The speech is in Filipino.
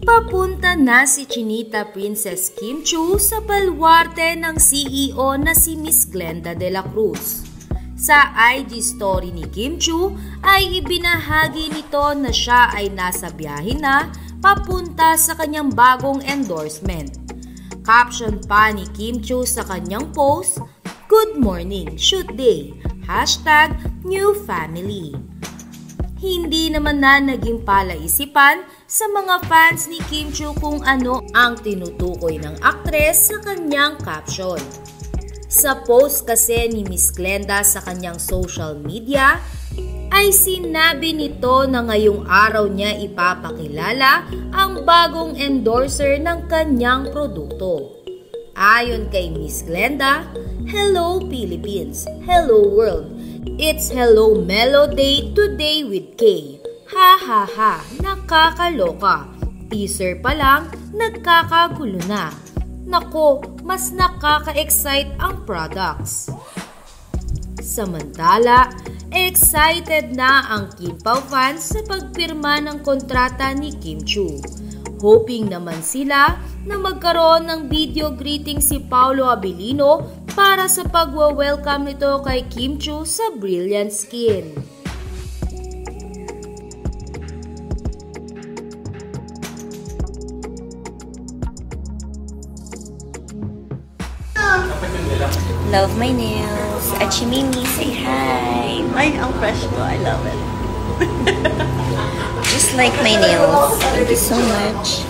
Papunta na si Chinita Princess Kim Chiu sa baluarte ng CEO na si Miss Glenda de la Cruz. Sa IG story ni Kim Chiu ay ibinahagi nito na siya ay nasa biyahe na papunta sa kanyang bagong endorsement. Caption pa ni Kim Chiu sa kanyang post, "Good morning, shoot day, #NewFamily." Hindi naman na naging palaisipan sa mga fans ni Kim Chiu kung ano ang tinutukoy ng aktres sa kanyang caption. Sa post kasi ni Miss Glenda sa kanyang social media, ay sinabi nito na ngayong araw niya ipapakilala ang bagong endorser ng kanyang produkto. Ayon kay Miss Glenda, "Hello Philippines, hello world. It's Hello Mellow Day today with K. Ha ha ha, nakakaloka. Teaser pa lang, nagkakagulo na. Nako, mas nakaka-excite ang products." Samantala, excited na ang Kim Pao fans sa pagpirma ng kontrata ni Kim Chiu. Hoping naman sila na magkaroon ng video greeting si Paolo Abilino para sa pagwa-welcome nito kay Kim Chiu sa Brilliant Skin. Love my nails. Achimimi, say hi. Ay, ang fresh ko. I love it. Just like my nails. Thank you so much.